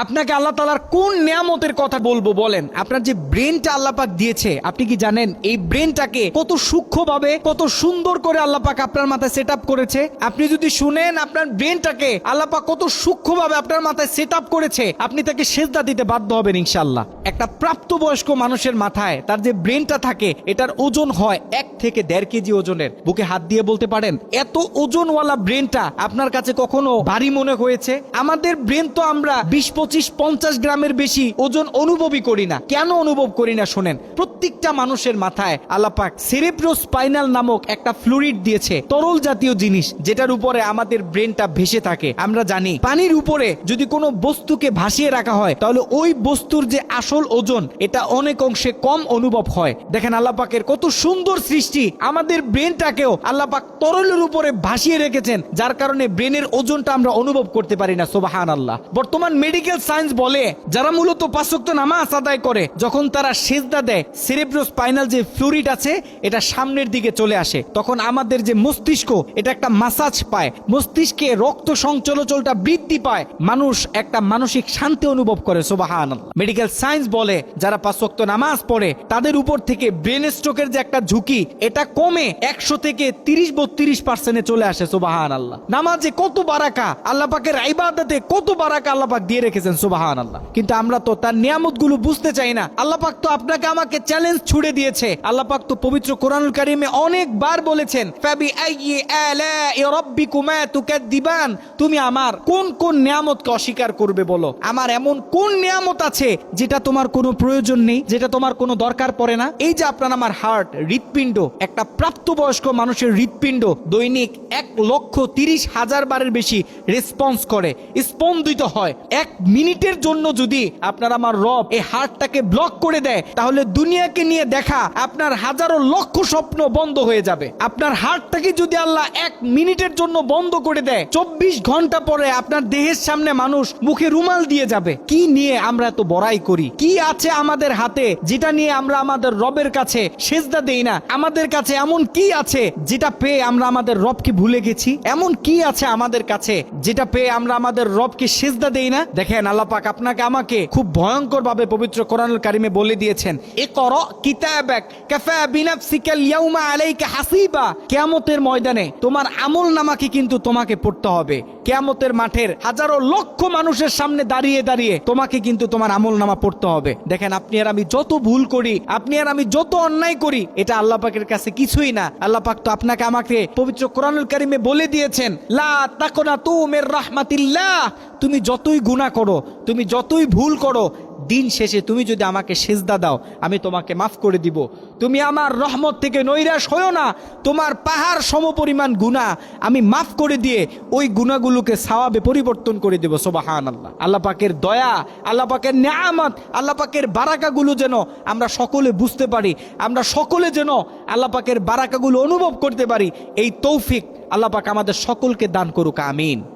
আপনাকে আল্লাহ তাআলার কোন নিয়ামতের কথা বলবো বলেন? আপনার যে ব্রেনটা আল্লাহ পাক দিয়েছে, আপনি কি জানেন এই ব্রেনটাকে কত সূক্ষ্মভাবে কত সুন্দর করে আল্লাহ পাক আপনার মাথায় সেট আপ করেছে? আপনি যদি শুনেন আপনার ব্রেনটাকে আল্লাহ পাক কত সূক্ষ্মভাবে আপনার মাথায় সেট আপ করেছে, আপনি তাকে সেজদা দিতে বাধ্য হবেন ইনশাআল্লাহ। একটা প্রাপ্তবয়স্ক মানুষের মাথায় তার যে ব্রেনটা থাকে, এটার ওজন হয় 1 থেকে 1.5 কেজি ওজনের। বুকে হাত দিয়ে বলতে পারেন এত ওজনওয়ালা ব্রেনটা আপনার কাছে কখনো ভারী মনে হয়েছে? আমাদের ব্রেন তো আমরা 20-25-50 গ্রামের বেশি ওজন অনুভবই করি না। কেন অনুভব করি না শোনেন, প্রত্যেকটা মানুষের মাথায় আল্লাহ পাক সেরেব্রোস্পাইনাল নামক একটা ফ্লুইড দিয়েছে, তরল জাতীয় জিনিস, যেটার উপরে আমাদের ব্রেনটা ভেসে থাকে। আমরা জানি পানির উপরে যদি কোনো বস্তুকে ভাসিয়ে রাখা হয়, তাহলে ওই বস্তুর যে আসল ওজন এটা অনেক অংশে কম অনুভব হয়। দেখেন আল্লাহ পাকের কত সুন্দর সৃষ্টি, আমাদের ব্রেনটাকেও আল্লাহ পাক তরলের উপরে ভাসিয়ে রেখেছেন, যার কারণে ব্রেনের ওজনটা আমরা অনুভব করতে পারি না। সুবহানাল্লাহ। বর্তমান মেডিকেল সায়েন্স বলে যারা মূলত 5 ওয়াক্ত নামাজ আদায় করে, যখন তারা সিজদা দেয় সেরেব্রোস্পাইনাল যে ফ্লুইড আছে এটা সামনের দিকে চলে আসে, তখন আমাদের যে মস্তিষ্ক এটা একটা মাসাজ পায়, মস্তিষ্কে রক্ত সঞ্চালনটা বৃদ্ধি পায়, মানুষ একটা মানসিক শান্তি অনুভব করে। সুবহানাল্লাহ। মেডিকেল সায়েন্স বলে যারা 5 ওয়াক্ত নামাজ পড়ে তাদের উপর থেকে ব্রেন স্ট্রোকের যে একটা ঝুঁকি এটা কমে 100 থেকে 30-32% চলে আসে। সুবহানাল্লাহ। নামাজে কত বারাকা, আল্লাহ পাকের ইবাদতে কত বারাকা আল্লাহ পাক দিয়ে রেখেছেন। সুবহানাল্লাহ। কিন্তু আমরা তো তার নিয়ামতগুলো বুঝতে চাই না। আল্লাহ পাক তো আপনাকে আমাকে চ্যালেঞ্জ ছুড়ে দিয়েছে। আল্লাহ পাক তো পবিত্র কোরআনুল কারীমে অনেকবার বলেছেন, ফাবি আইয়ি আলাই রাব্বিকুমা তুকাদ্দিবান, তুমি আমার কোন কোন নিয়ামতকে অস্বীকার করবে বলো? আমার এমন কোন নিয়ামত আছে যেটা তোমার কোনো প্রয়োজন নেই, যেটা তোমার কোনো দরকার পড়ে না? এই যে আপনার আমার হার্ট, হৃৎপিণ্ড, একটা প্রাপ্তবয়স্ক মানুষের হৃৎপিণ্ড দৈনিক 1,30,000 বারের বেশি রেসপন্স করে, স্পন্দিত হয়। 1 মিনিটের জন্য যদি আপনার আমার রব এই হার্টটাকে ব্লক করে দেয়, তাহলে দুনিয়াকে নিয়ে দেখা আপনার হাজারো লক্ষ স্বপ্ন বন্ধ হয়ে যাবে। আপনার হার্টটাকে যদি আল্লাহ 1 মিনিটের জন্য বন্ধ করে দেয়, 24 ঘন্টা পরে আপনার দেহের সামনে মানুষ মুখে রুমাল দিয়ে যাবে। কি নিয়ে আমরা এত বড়াই করি? কি আছে আমাদের হাতে যেটা নিয়ে আমরা আমাদের রবের কাছে সেজদা দেই না? আমাদের কাছে এমন কি আছে যেটা পেয়ে আমরা আমাদের রবকে ভুলে গেছি? এমন কি আছে আমাদের কাছে যেটা পেয়ে আমরা আমাদের রবকে সেজদা দেই না? দেখেন আল্লাহ পাক আপনাকে আমাকে খুব ভয়ঙ্কর ভাবে পবিত্র কোরআনুল কারীমে বলে দিয়েছেন, ইকরা কিতাবাক কাফা বিনাফসিকাল ইয়াউমা আলাইকা হাসিবা। কিয়ামতের ময়দানে তোমার আমলনামাকে কিন্তু তোমাকে পড়তে হবে। কিয়ামতের মাঠের হাজারো লক্ষ মানুষের সামনে দাঁড়িয়ে দাঁড়িয়ে তোমাকে কিন্তু তোমার আমলনামা পড়তে হবে। দেখেন আপনি আর আমি যত ভুল করি, আপনি আর আমি যত অন্যায় করি, এটা আল্লাহ পাকের কাছে কিছুই না। আল্লাহ পাক তো আপনাকে আমাকে পবিত্র কোরআনুল কারীমে বলে দিয়েছেন, লা তাকনাতু মির রাহমাতিল্লাহ, তুমি যতই গুনাহ করো, তুমি যতই ভুল করো, দিন শেষে তুমি যদি আমাকে সেজদা দাও, আমি তোমাকে মাফ করে দিব। তুমি আমার রহমত থেকে নৈরাশ হয়ো না, তোমার পাহাড় সমপরিমাণ গুনাহ আমি মাফ করে দিয়ে ওই গুনাহগুলোকে সওয়াবে পরিবর্তন করে দেব। সুবহানাল্লাহ। আল্লাহ পাকের দয়া, আল্লাহ পাকের নিয়ামত, আল্লাহ পাকের বারাকাগুলো যেন আমরা সকলে বুঝতে পারি, আমরা সকলে যেন আল্লাহ পাকের বারাকাগুলো অনুভব করতে পারি, এই তৌফিক আল্লাহ পাক আমাদের সকলকে দান করুক। আমিন।